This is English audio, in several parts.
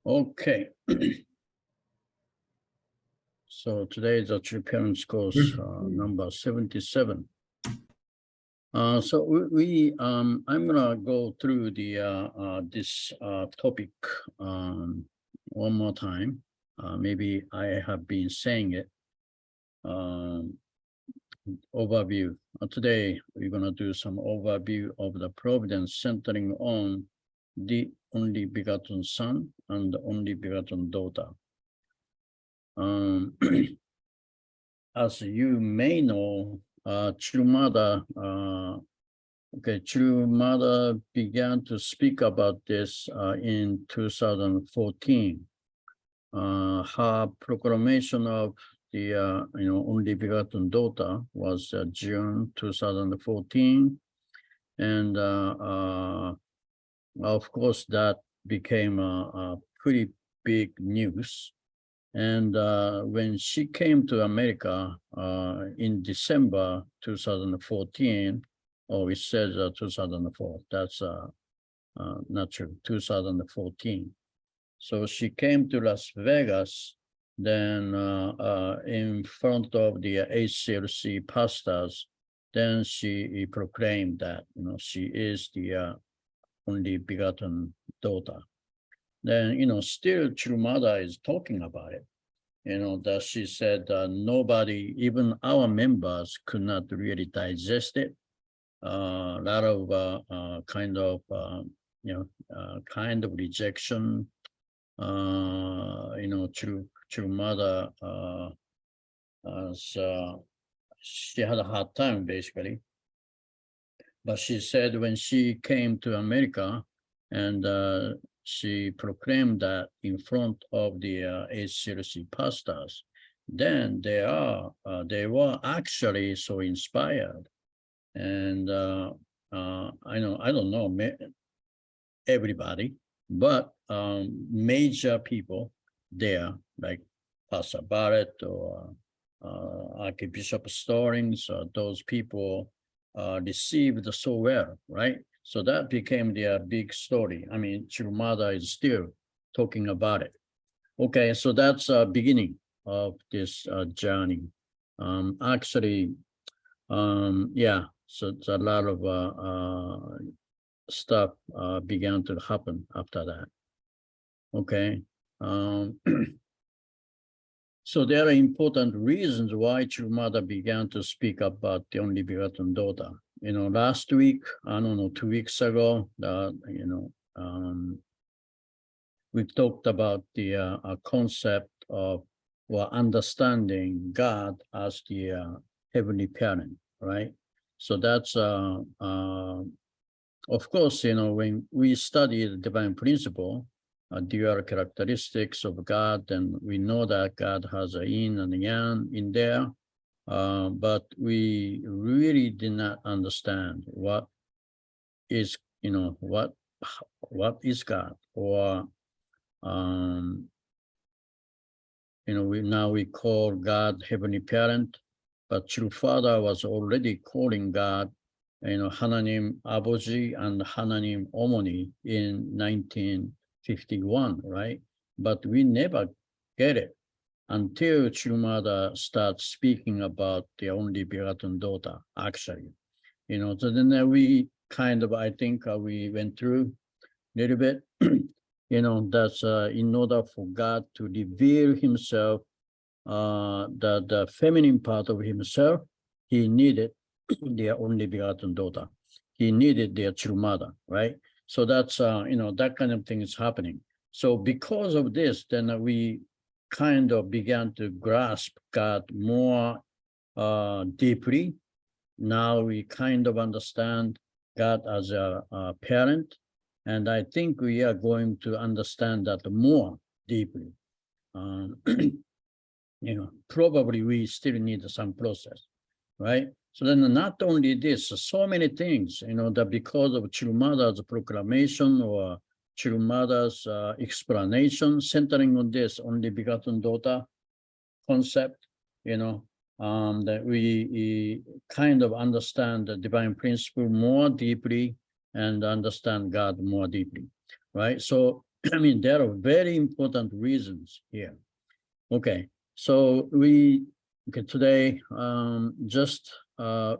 Okay. So today is actually parents course number 77. So I'm gonna go through the this topic one more time. Maybe I have been saying it. Overview. Today we're gonna do some overview of the providence centering on the only begotten son and the only begotten daughter. As you may know, True Mother, True Mother began to speak about this in 2014. Her proclamation of the only begotten daughter was June 2014, and of course that became a pretty big news. And when she came to America in December 2014, it says 2004, that's not true, 2014. So she came to Las Vegas, then in front of the HCLC pastors, then she proclaimed that, she is the only begotten daughter. Then, still True Mother is talking about it. That she said nobody, even our members, could not really digest it. A lot of kind of rejection. True Mother, she had a hard time basically. But she said when she came to America and she proclaimed that in front of the HCLC pastors, then they were actually so inspired. And I don't know everybody, but major people there, like Pastor Barrett or Archbishop Stallings, those people received so well, right? So that became their big story. I mean, True Mother is still talking about it. Okay, so that's the beginning of this journey. Actually, yeah, so it's a lot of stuff began to happen after that. Okay. So there are important reasons why True Mother began to speak about the only begotten daughter. Last week, I don't know, 2 weeks ago, we talked about the concept of understanding God as the heavenly parent, right? So that's, of course, when we study the divine principle, dual characteristics of God, and we know that God has a yin and yang in there, but we really did not understand what is, what is God, or we call God Heavenly Parent, but True Father was already calling God, 하나님 아버지 and 하나님 어머니 in 1951, right? But we never get it until True Mother starts speaking about the only begotten daughter, actually. So then we kind of, I think we went through a little bit, that's in order for God to reveal himself, the feminine part of himself, he needed their only begotten daughter. He needed their True Mother, right? So that's, that kind of thing is happening. So because of this, then we kind of began to grasp God more deeply. Now we kind of understand God as a parent, and I think we are going to understand that more deeply. Probably we still need some process, right? So then not only this, so many things, that because of True Mother's proclamation or True Mother's explanation centering on this only begotten daughter concept, that we kind of understand the divine principle more deeply and understand God more deeply, right? So I mean, there are very important reasons here. Okay, so today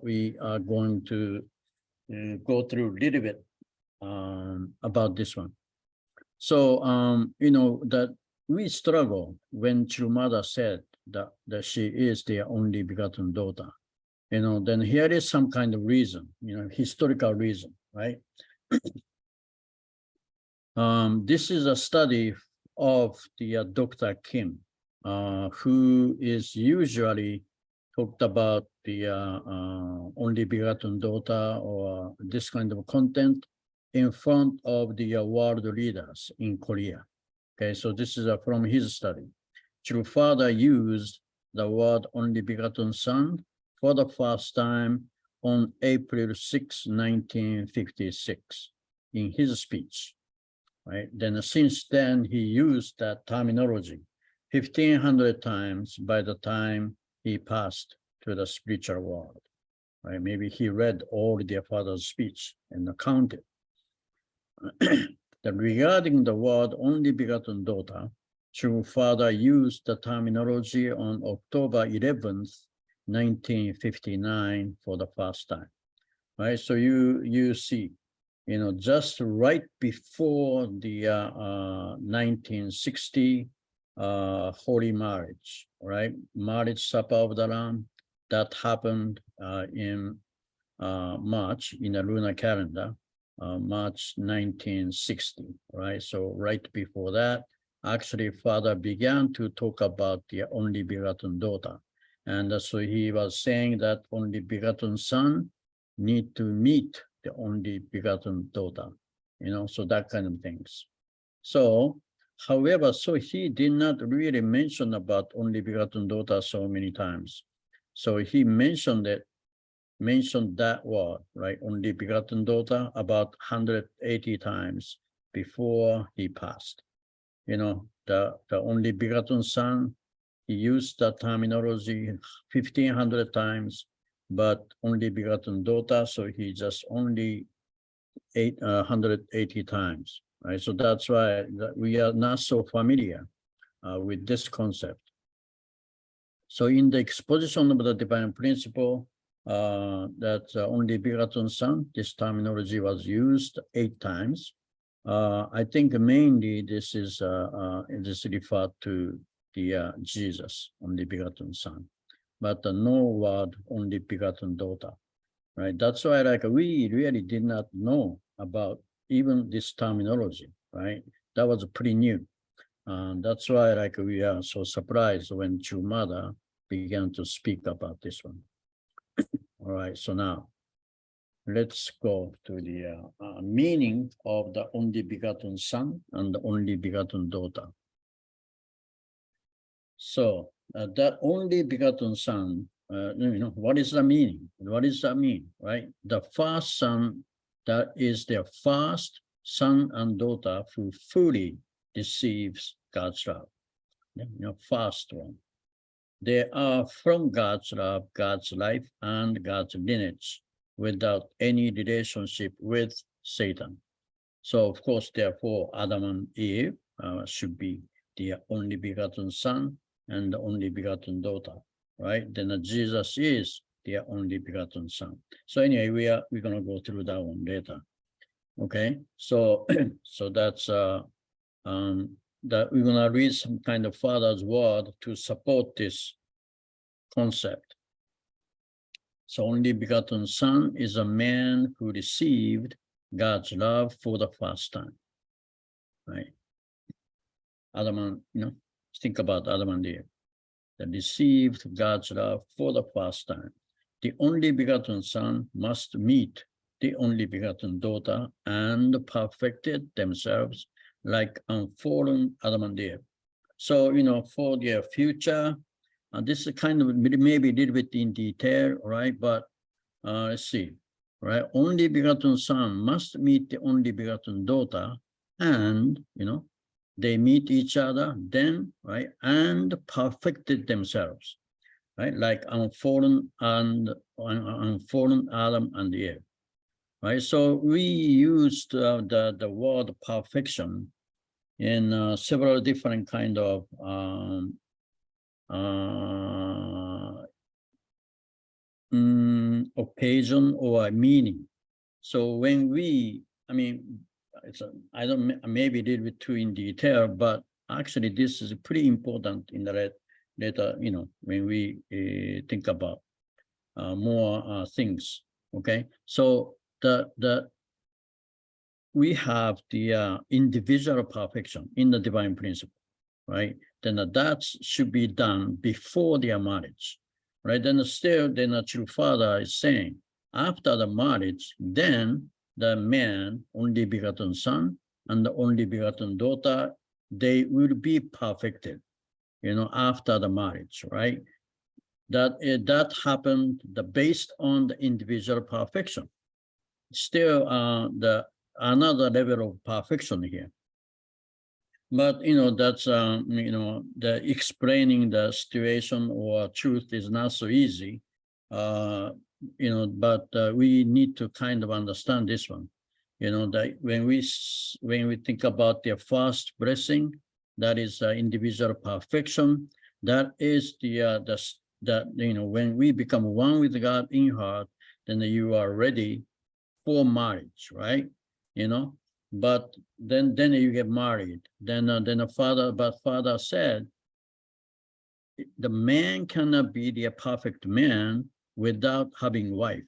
we are going to go through a little bit about this one. So that we struggle when Chirumada said that she is their only begotten daughter. Then here is some kind of reason, historical reason, right? This is a study of the Dr. Kim, who is usually talked about the only begotten daughter or this kind of content in front of the world leaders in Korea. Okay, so this is from his study. True Father used the word only begotten son for the first time on April 6, 1956, in his speech. Right? Then since then, he used that terminology 1,500 times by the time he passed to the spiritual world. Right? Maybe he read all their father's speech and counted. That regarding the word only begotten daughter, True Father used the terminology on October 11th, 1959 for the first time. Right? So you see, just right before the 1960 Holy Marriage, right? Marriage Supper of the Lamb, that happened in March in the lunar calendar, March 1960, right? So right before that, actually Father began to talk about the only begotten daughter. And so he was saying that only begotten son need to meet the only begotten daughter, so that kind of things. So, however, so he did not really mention about only begotten daughter so many times. So he mentioned that word, right? Only begotten daughter about 180 times before he passed. The only begotten son, he used that terminology 1,500 times, but only begotten daughter, so he just only 180 times, right? So that's why we are not so familiar with this concept. So in the exposition of the divine principle, that only begotten son, this terminology was used 8 times. I think mainly this is referred to the Jesus, only begotten son, but no word only begotten daughter, right? That's why we really did not know about even this terminology, right? That was pretty new. That's why we are so surprised when Chumada began to speak about this one. All right, so now let's go to the meaning of the only begotten son and the only begotten daughter. So that only begotten son, what is the meaning? What does that mean, right? The first son, that is their first son and daughter who fully receives God's love. First one. They are from God's love, God's life, and God's lineage without any relationship with Satan. So, of course, therefore, Adam and Eve should be the only begotten son and the only begotten daughter, right? Then Jesus is the only begotten son. So anyway, we're gonna go through that one later. Okay, so so that's that we're gonna read some kind of Father's word to support this concept. So only begotten son is a man who received God's love for the first time, right? Adam and, think about Adam and Eve, that received God's love for the first time. The only begotten son must meet the only begotten daughter and perfected themselves like unfallen Adam and Eve. So, for their future, this is kind of maybe a little bit in detail, right? But let's see, right? Only begotten son must meet the only begotten daughter, and, they meet each other then, right? And perfected themselves, right? Like unfallen Adam and Eve, right? So we used the word perfection in several different kind of occasion or meaning. So when we, I mean, I don't, maybe a little bit too in detail, but actually this is pretty important in the later, when we think about more things. Okay, so we have the individual perfection in the divine principle, right? Then that should be done before their marriage, right? Then still, the natural father is saying, after the marriage, then the man, only begotten son, and the only begotten daughter, they will be perfected, after the marriage, right? That happened based on the individual perfection. Still, another level of perfection here. But that's the explaining the situation or truth is not so easy. But we need to kind of understand this one. That when we think about the first blessing, that is individual perfection. That is when we become one with God in heart, then you are ready for marriage, right? But then you get married. Then father said, the man cannot be the perfect man without having wife,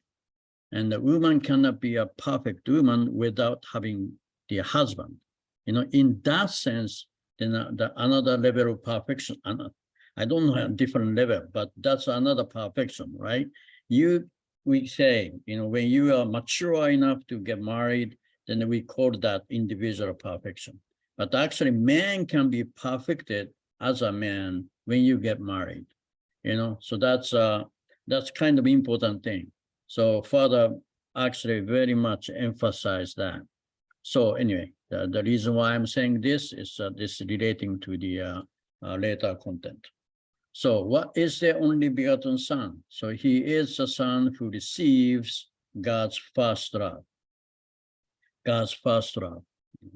and the woman cannot be a perfect woman without having the husband. In that sense, then another level of perfection. I don't know a different level, but that's another perfection, right? We say, when you are mature enough to get married, then we call that individual perfection. But actually, man can be perfected as a man when you get married. So that's kind of important thing. So Father actually very much emphasized that. So anyway, the reason why I'm saying this is this relating to the later content. So what is the only begotten son? So he is a son who receives God's first love. God's first love.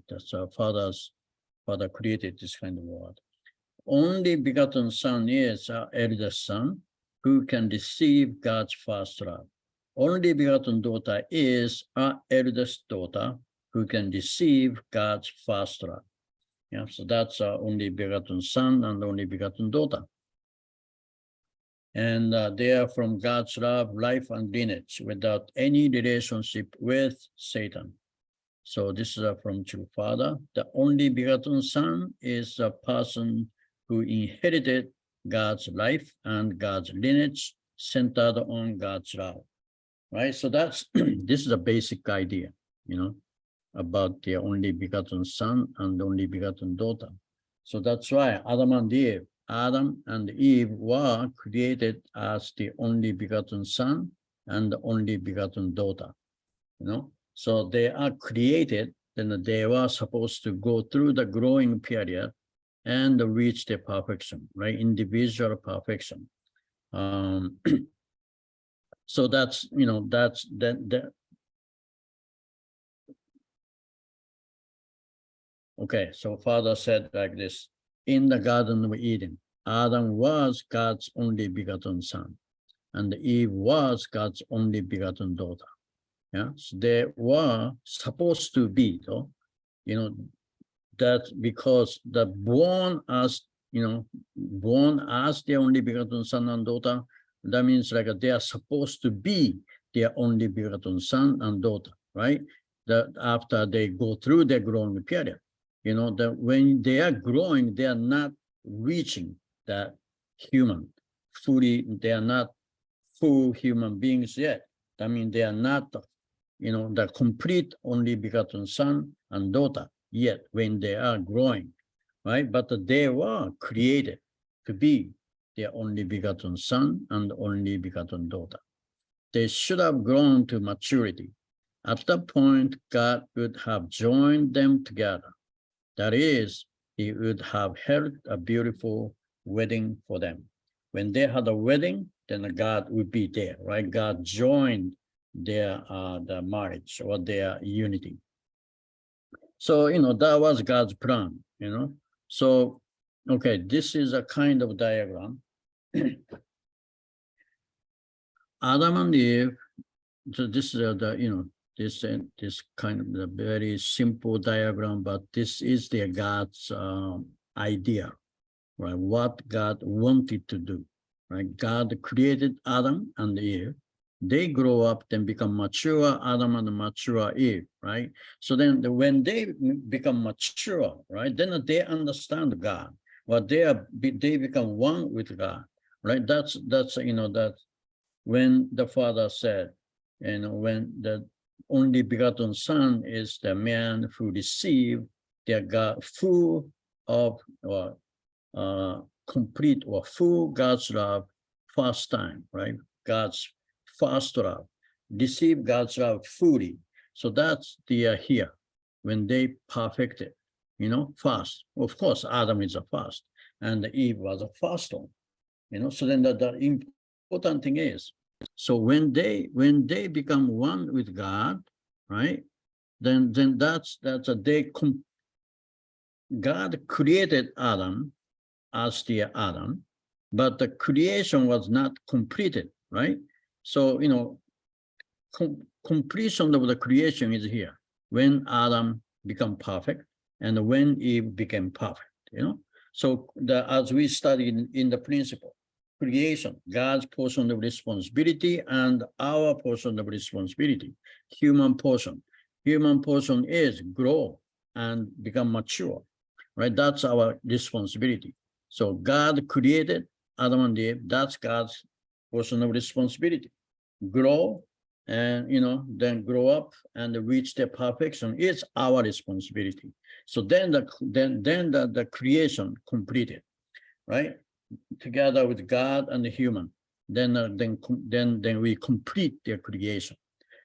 That's Father created this kind of word. Only begotten son is our eldest son who can receive God's first love. Only begotten daughter is our eldest daughter who can receive God's first love. Yeah, so that's our only begotten son and only begotten daughter. And they are from God's love, life, and lineage without any relationship with Satan. So this is from true Father. The only begotten Son is a person who inherited God's life and God's lineage centered on God's love, right? So that's this is a basic idea, about the only begotten Son and only begotten daughter. So that's why Adam and Eve were created as the only begotten son and the only begotten daughter, So they are created, then they were supposed to go through the growing period and reach the perfection, right? Individual perfection. So that's, that's that. Okay, so Father said like this, in the Garden of Eden, Adam was God's only begotten son, and Eve was God's only begotten daughter. Yeah, so they were supposed to be, that because the born as their only begotten son and daughter, that means like they are supposed to be their only begotten son and daughter, right? That after they go through their growing period. That when they are growing, they are not reaching that human fully. They are not full human beings yet. That means they are not, the complete only begotten son and daughter yet when they are growing, right? But they were created to be their only begotten son and only begotten daughter. They should have grown to maturity. At that point, God would have joined them together. That is, he would have held a beautiful wedding for them. When they had a wedding, then God would be there, right? God joined their the marriage or their unity. So, that was God's plan, you know. So, okay, this is a kind of diagram. Adam and Eve, so this is this kind of the very simple diagram, but this is the God's idea, right? What God wanted to do, right? God created Adam and Eve. They grow up, then become mature Adam and mature Eve, right? So then when they become mature, right, then they understand God. Well, they become one with God, right? That's that when the Father said, when the only begotten Son is the man who received the God full of or complete or full God's love first time, right? God's first love, receive God's love fully. So that's the here when they perfected, first. Of course, Adam is a first, and Eve was a first one. So then the important thing is, so when they become one with God, right? Then that's a God created Adam as the Adam, but the creation was not completed, right? So completion of the creation is here when Adam become perfect and when Eve became perfect. So as we studied in the principle, creation, God's portion of responsibility and our portion of responsibility, human portion. Human portion is grow and become mature, right? That's our responsibility. So God created Adam and Eve. That's God's portion of responsibility. Grow and then grow up and reach their perfection is our responsibility. So then the creation completed, right? Together with God and the human, then we complete their creation.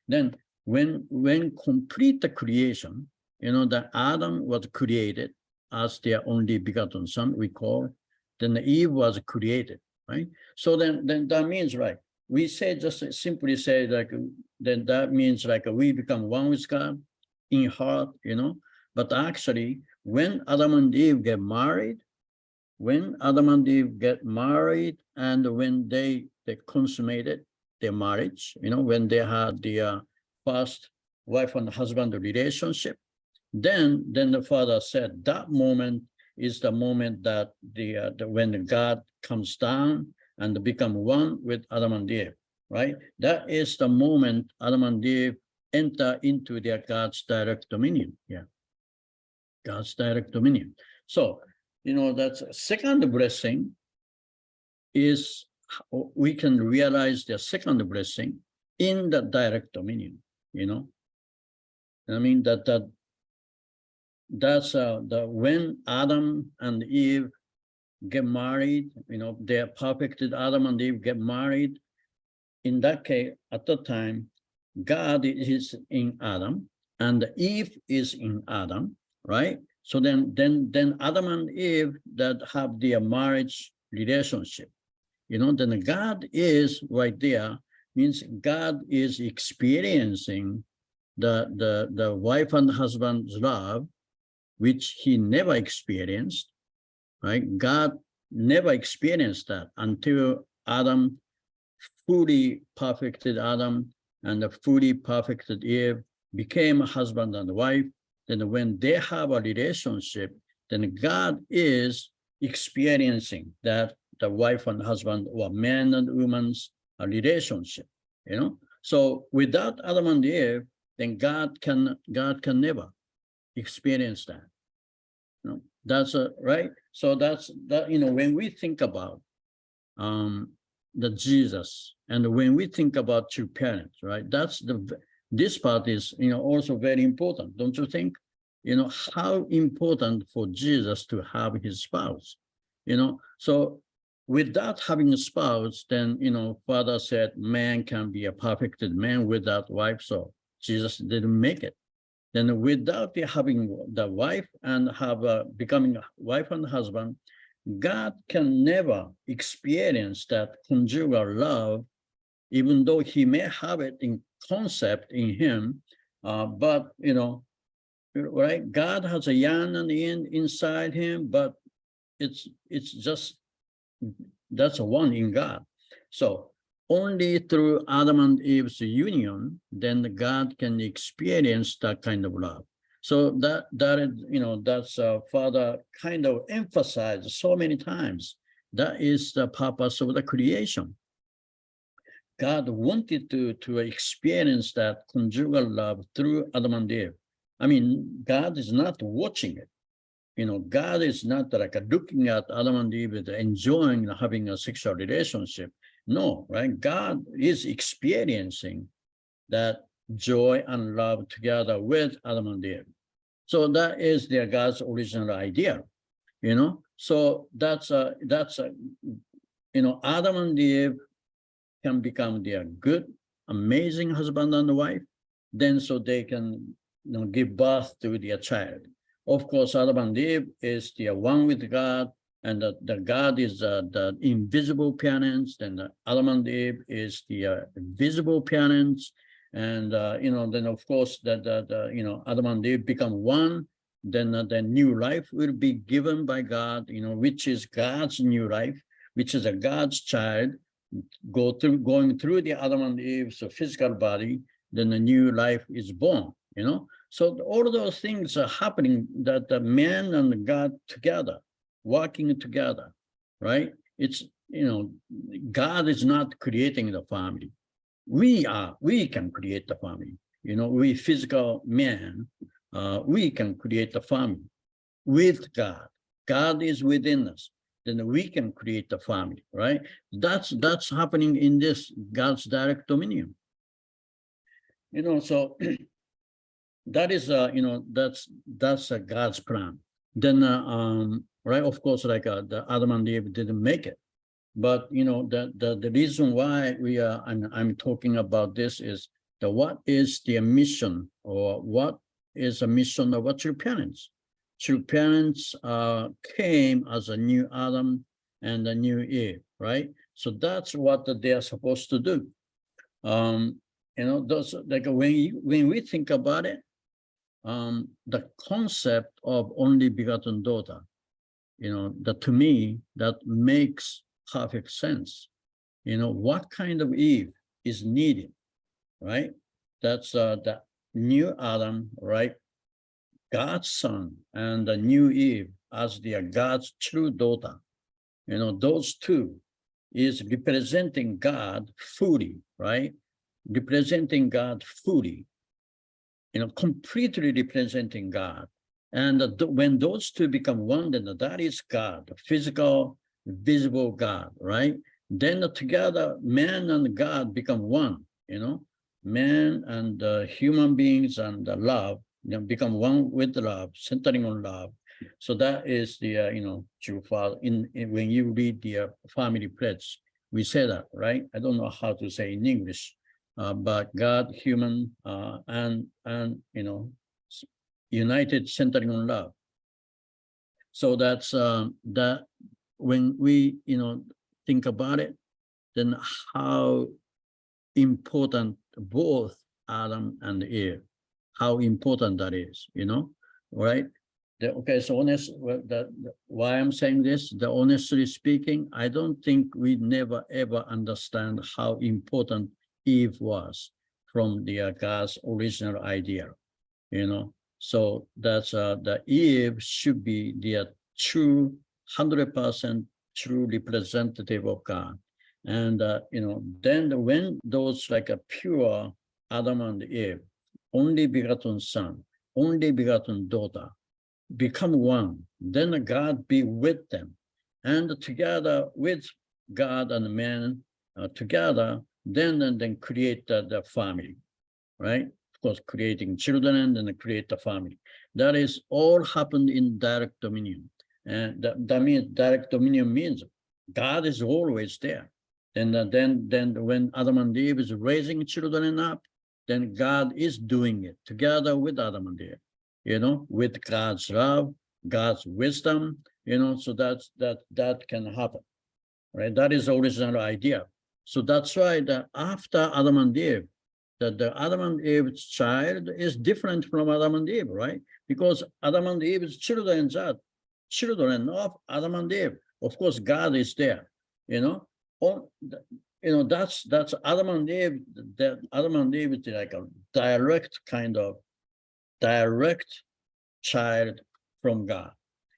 Then when complete the creation, that Adam was created as their only begotten son, we call, then Eve was created, right? So then that means, right, we say, just simply say, like, then that means like we become one with God in heart, but actually when Adam and Eve get married, and when they consummated their marriage, when they had the first wife and husband relationship, then the Father said that moment is the moment that when God comes down and become one with Adam and Eve, right? That is the moment Adam and Eve enter into their God's direct dominion. Yeah, God's direct dominion. So, that's second blessing is we can realize the second blessing in the direct dominion. I mean that's when Adam and Eve get married, they are perfected. Adam and Eve get married. In that case, at the time, God is in Adam and Eve is in Adam, right? So then Adam and Eve that have their marriage relationship, then God is right there, means God is experiencing the wife and husband's love, which he never experienced, right? God never experienced that until Adam fully perfected Adam and the fully perfected Eve became husband and wife. Then when they have a relationship, then God is experiencing that the wife and husband or man and woman's relationship, So without Adam and Eve, then God can never experience that. That's right. So that's that. When we think about the Jesus, and when we think about two parents, right? This part is also very important, don't you think? How important for Jesus to have his spouse. So without having a spouse, then Father said man can be a perfected man without wife. So Jesus didn't make it. Then without having the wife and becoming a wife and husband, God can never experience that conjugal love, even though he may have it in concept in him, but right? God has a yang and yin inside him, but it's just, that's a one in God. So only through Adam and Eve's union, then God can experience that kind of love. So that is, that's Father kind of emphasized so many times. That is the purpose of the creation. God wanted to experience that conjugal love through Adam and Eve. I mean, God is not watching it. God is not like looking at Adam and Eve enjoying having a sexual relationship. No, right? God is experiencing that joy and love together with Adam and Eve. So that is their God's original idea, So that's Adam and Eve can become their good, amazing husband and wife. Then so they can give birth to their child. Of course, Adam and Eve is the one with God, and the God is the invisible parents. Then Adam and Eve is the visible parents, and then of course Adam and Eve become one. Then the new life will be given by God, which is God's new life, which is a God's child, going through the Adam and Eve's physical body. Then a new life is born. So all of those things are happening, that the man and God together, working together, right? It's, God is not creating the family. We can create the family. We physical men, we can create the family with God. God is within us. Then we can create the family, right? That's happening in this God's direct dominion. So that is that's God's plan. Then right, of course, like the Adam and Eve didn't make it, but the reason why I'm talking about this is what is the mission, or what is the mission of true parents? True parents came as a new Adam and a new Eve, right? So that's what they are supposed to do. Those, like when we think about it, the concept of only begotten daughter, that to me, that makes perfect sense. What kind of Eve is needed, right? That's the new Adam, right? God's son, and the new Eve as their God's true daughter. Those two is representing God fully, right? Representing God fully, completely representing God. And when those two become one, then that is God, physical, visible God, right? Then together, man and God become one, man and human beings and love, become one with love, centering on love. So that is the, true Father. When you read the family pledge, we say that, right? I don't know how to say in English. But God, human, and united, centering on love. So that's that. When we think about it, then how important both Adam and Eve, how important that is, right? Okay, so why I'm saying this, honestly speaking, I don't think we never ever understand how important Eve was from the God's original idea, So that's the Eve should be the true 100% true representative of God. And then when those like a pure Adam and Eve, only begotten son, only begotten daughter, become one, then God be with them, and together with God and man together, then create the family, right? Of course, creating children and then create the family. That is all happened in direct dominion. And that means direct dominion means God is always there. And then when Adam and Eve is raising children up, then God is doing it together with Adam and Eve, with God's love, God's wisdom, so that can happen, right? That is the original idea. So that's why that after Adam and Eve, that the Adam and Eve's child is different from Adam and Eve, right? Because Adam and Eve's children are children of Adam and Eve. Of course, God is there, you know. That's Adam and Eve. That Adam and Eve is like a direct child from God,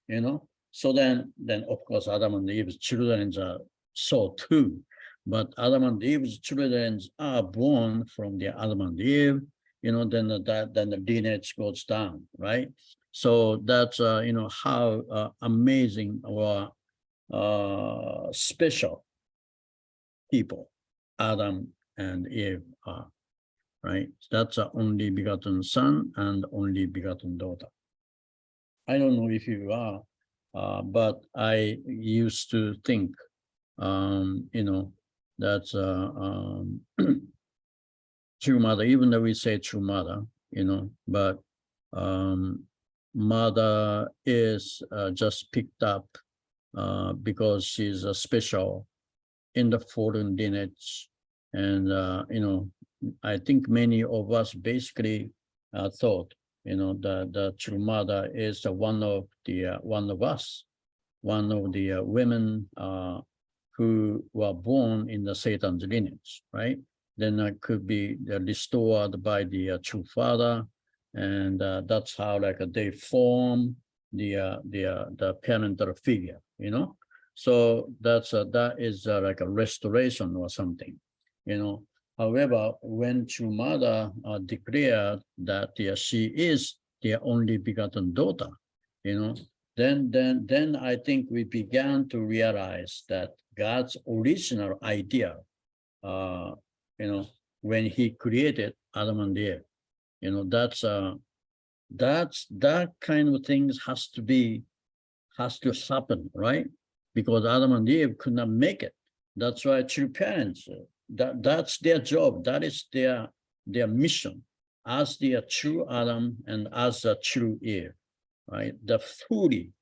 you know. So then of course Adam and Eve's children are so too. But Adam and Eve's children are born from the Adam and Eve, you know, then the lineage goes down, right? So that's how amazing or special people Adam and Eve are, right? That's a only begotten son and only begotten daughter. I don't know if you are, but I used to think, that's true mother, even though we say true mother, but mother is just picked up because she's special in the foreign lineage. And, I think many of us basically thought, the true mother is one of us, one of the women who were born in the Satan's lineage, right? Then could be restored by the true father, and that's how they form the parental figure, So that is like a restoration or something, However, when true mother declared that she is their only begotten daughter, then I think we began to realize that God's original idea, when He created Adam and Eve, that kind of things has to happen, right? Because Adam and Eve could not make it. That's why true parents, that's their job. That is their mission as the true Adam and as a true Eve, right? The fully,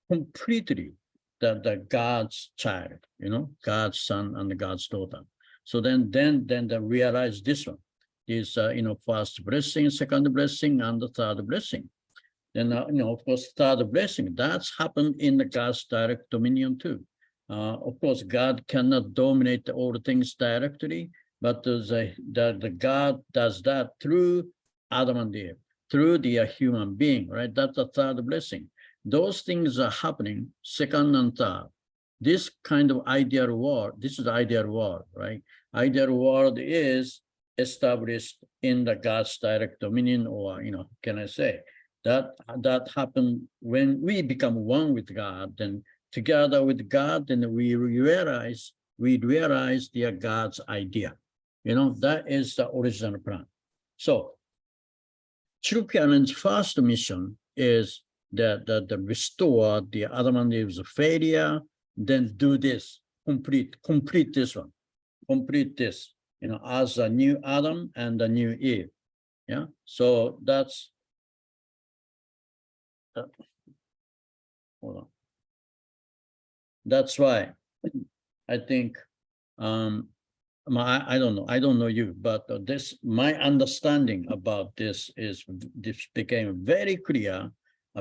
completely, the God's child, God's son and God's daughter. So then they realize this one is, first blessing, second blessing, and the third blessing. Then, of course, third blessing, that's happened in the God's direct dominion too. Of course, God cannot dominate all things directly, but the God does that through Adam and Eve, through the human being, right? That's the third blessing. Those things are happening, second and third. This kind of ideal world, this is the ideal world, right? Ideal world is established in the God's direct dominion, or, can I say, that happened when we become one with God, then together with God, then we realize the God's idea. That is the original plan. So true parents' first mission is that restore the Adam and Eve's failure, then do this, complete this one, complete this, as a new Adam and a new Eve. Yeah. So that's hold on. That's why I think I don't know you, but my understanding about this became very clear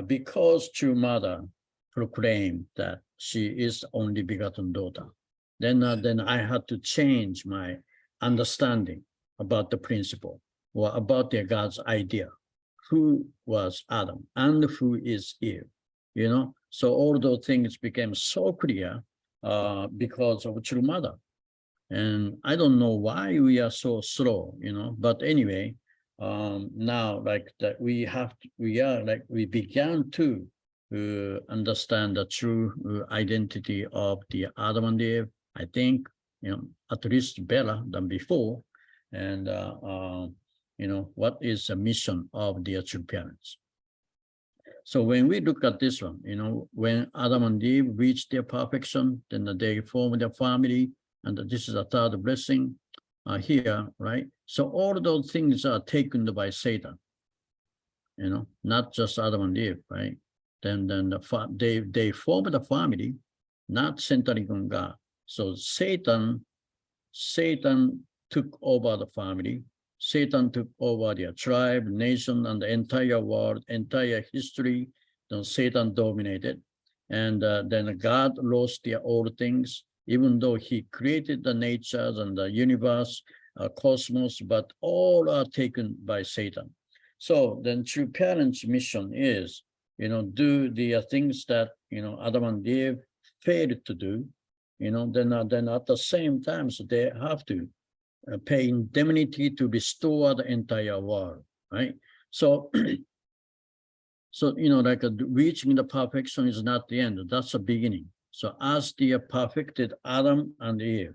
because true mother proclaimed that she is only begotten daughter. Then I had to change my understanding about the principle or about the God's idea. Who was Adam and who is Eve? So all those things became so clear because of true mother. And I don't know why we are so slow, but anyway, now we began to understand the true identity of the Adam and Eve, I think, at least better than before. And, what is the mission of the true parents? So when we look at this one, when Adam and Eve reached their perfection, then they formed their family, and this is a third blessing here, right? So all those things are taken by Satan, not just Adam and Eve, right? Then they formed a family, not centering on God. So Satan took over the family. Satan took over their tribe, nation, and the entire world, entire history. Then Satan dominated. And then God lost their old things, even though he created the natures and the universe, cosmos, but all are taken by Satan. So then true parents' mission is, do the things that, Adam and Eve failed to do, then at the same time, so they have to pay indemnity to restore the entire world, right? So, like reaching the perfection is not the end, that's the beginning. So as the perfected Adam and Eve,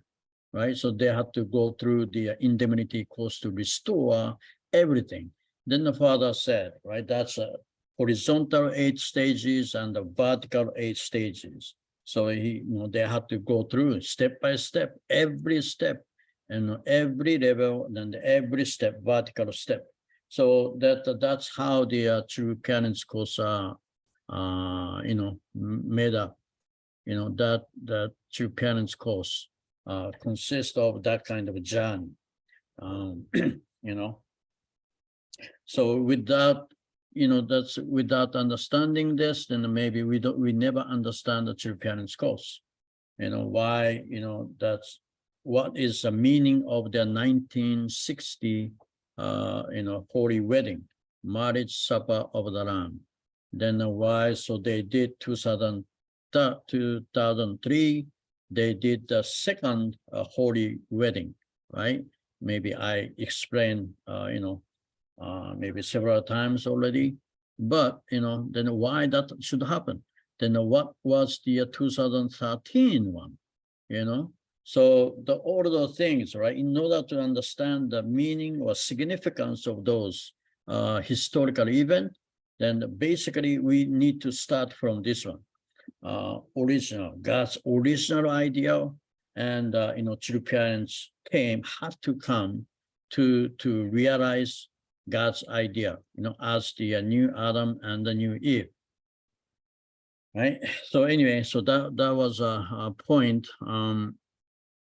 right? So they had to go through the indemnity course to restore everything. Then the Father said, right, that's a horizontal 8 stages and the vertical 8 stages. So they had to go through step by step, every step, and every level, and every step, vertical step. So that's how the true parents course are, made up. That true parents course consists of that kind of journey. So without without understanding this, then maybe we never understand the true parents course. Why? That's what is the meaning of the 1960 holy wedding, marriage supper of the Lamb. Then why? So they did 2003, they did the second holy wedding, right? Maybe I explained, maybe several times already, but, then why that should happen? Then what was the 2013 one, So all of those things, right? In order to understand the meaning or significance of those historical events, then basically we need to start from this one. God's original idea, and true parents had to come to realize God's idea, as the new Adam and the new Eve, right? So anyway, so that was a point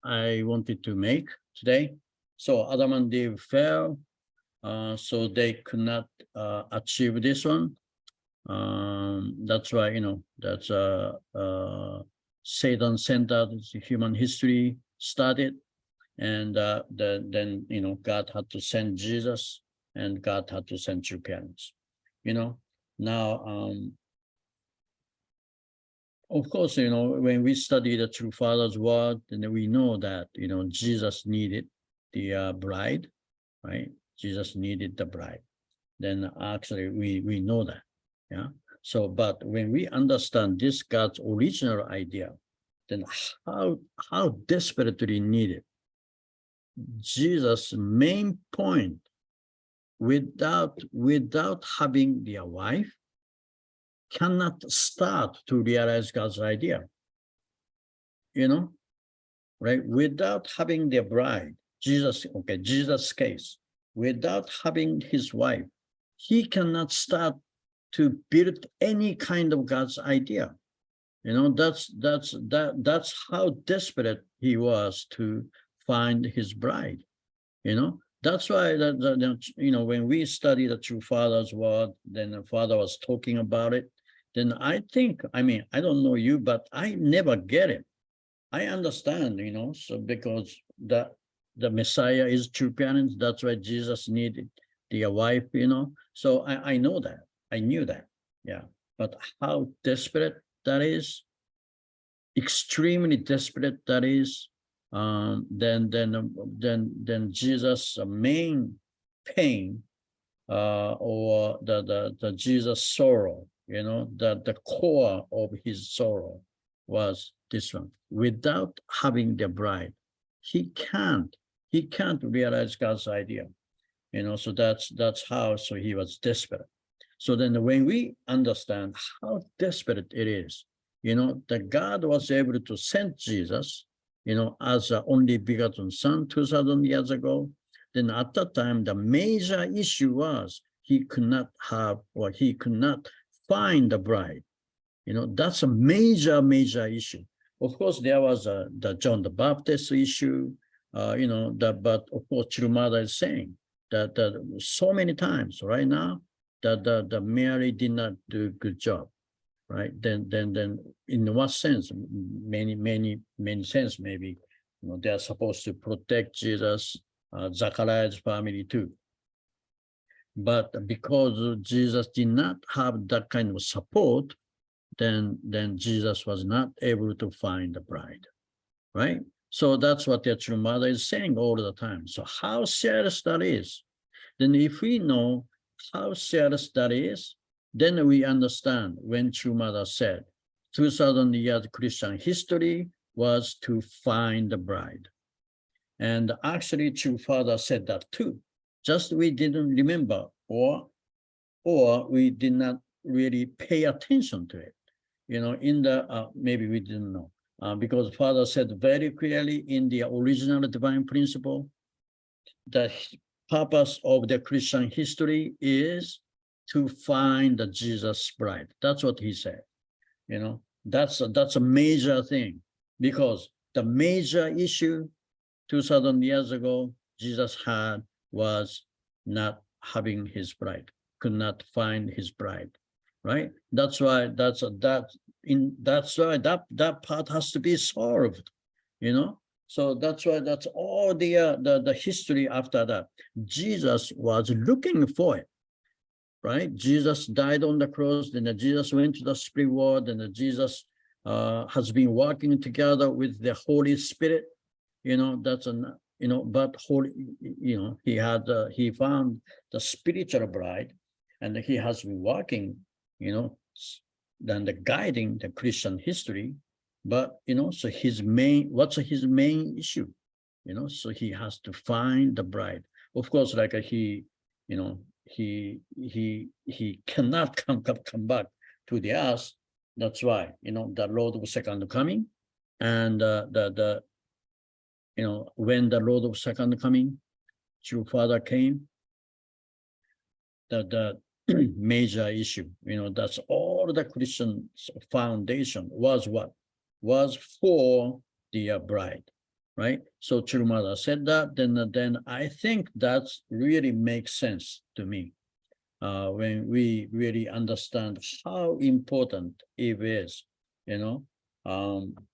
I wanted to make today. So Adam and Eve fell, so they could not achieve this one. That's why, that's Satan-centered human history started. And then, God had to send Jesus, and God had to send true parents. Now, of course, when we study the true Father's word, then we know that, Jesus needed the bride, right? Jesus needed the bride. Then actually we know that. Yeah. So, but when we understand this God's original idea, then how desperately needed Jesus' main point, without having their wife, cannot start to realize God's idea. Right? Without having their bride, Jesus' case, without having his wife, he cannot start to build any kind of God's idea. That's how desperate he was to find his bride. That's why when we study the true Father's word, then the Father was talking about it. Then I think, I don't know you, but I never get it. I understand, so because the Messiah is true parents, that's why Jesus needed the wife, So I know that. I knew that. Yeah. But how desperate that is, extremely desperate that is, then Jesus' main pain, or the Jesus sorrow, the core of his sorrow was this one. Without having the bride, he can't realize God's idea. So that's how, so he was desperate. So then when we understand how desperate it is, that God was able to send Jesus, as an only begotten son 2,000 years ago, then at that time, the major issue was he could not have, or he could not find the bride. That's a major issue. Of course, there was the John the Baptist issue, but of course, True Mother is saying, that so many times right now that the Mary did not do a good job, right? Then in what sense? Many sense maybe. They are supposed to protect Jesus, Zachariah's family too. But because Jesus did not have that kind of support, then Jesus was not able to find the bride, right? So that's what the true mother is saying all the time. So how serious that is, then if we know how serious that is, then we understand when true mother said 2000 years Christian history was to find the bride. And actually true father said that too. Just we didn't remember or we did not really pay attention to it. In the, maybe we didn't know. Because Father said very clearly in the original divine principle, the purpose of the Christian history is to find the Jesus bride. That's what he said. That's a major thing, because the major issue 2000 years ago Jesus had was not having his bride, could not find his bride, right? That's why that's why that part has to be solved, So that's why that's all the history after that. Jesus was looking for it, right? Jesus died on the cross, then Jesus went to the spirit world, and Jesus has been working together with the Holy Spirit. That's but holy, he found the spiritual bride, and he has been working, then the guiding the Christian history. But so what's his main issue? So he has to find the bride. Of course, like he cannot come back to the earth. That's why the Lord of second coming, and when the Lord of second coming, true Father came, the major issue, that's all the Christian foundation was what? Was for the bride, right? So true Mother said that, then I think that really makes sense to me when we really understand how important it is,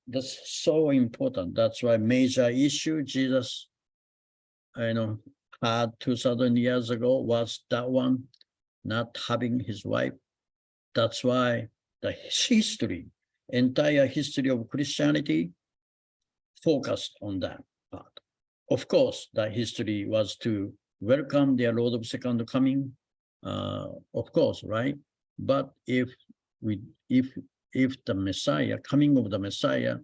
that's so important. That's why major issue Jesus, had 2000 years ago was that one, not having his wife. That's why the entire history of Christianity focused on that part. Of course, that history was to welcome their Lord of second coming, of course, right? But if the Messiah, coming of the Messiah,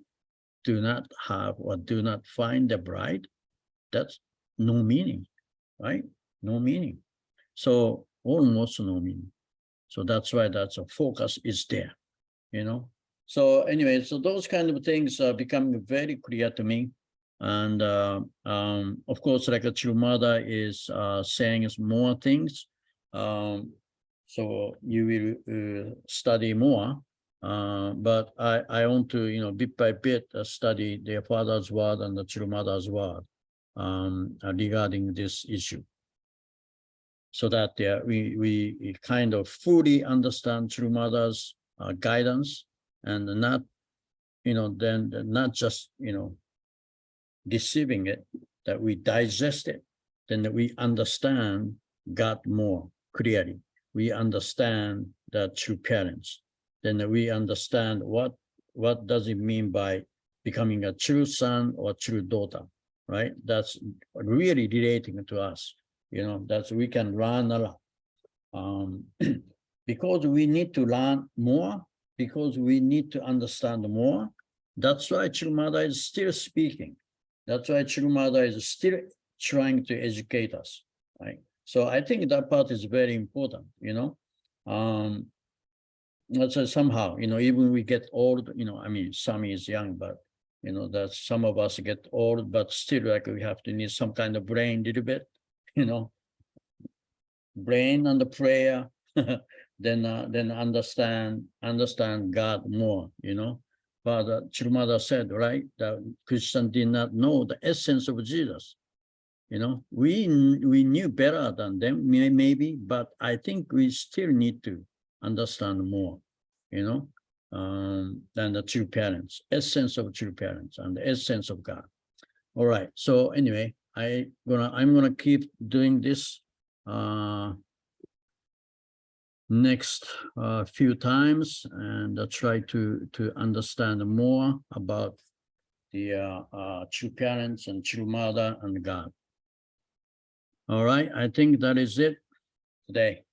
do not have or do not find the bride, that's no meaning, right? No meaning. So almost no meaning. So that's why that's a focus is there, So anyway, so those kind of things are becoming very clear to me. And of course, like a true mother is saying more things. So you will study more. But I want to, bit by bit study the Father's word and the true mother's word regarding this issue, so that we kind of fully understand true mother's guidance, and not, then not just, receiving it, that we digest it, then that we understand God more clearly. We understand the true parents, then that we understand what does it mean by becoming a true son or true daughter, right? That's really relating to us, that's we can learn a lot. Because we need to learn more, because we need to understand more. That's why true mother is still speaking. That's why true mother is still trying to educate us, right? So I think that part is very important, So somehow, even we get old, I mean, some is young, but that some of us get old, but still like we have to need some kind of brain a little bit, brain and the prayer, then understand God more, Father True Mother said, right, that Christian did not know the essence of Jesus. we knew better than them, maybe, but I think we still need to understand more, than the true parents, essence of true parents and the essence of God. All right. So anyway, I'm gonna keep doing this next few times and try to understand more about the true parents and true mother and God. All right. I think that is it today.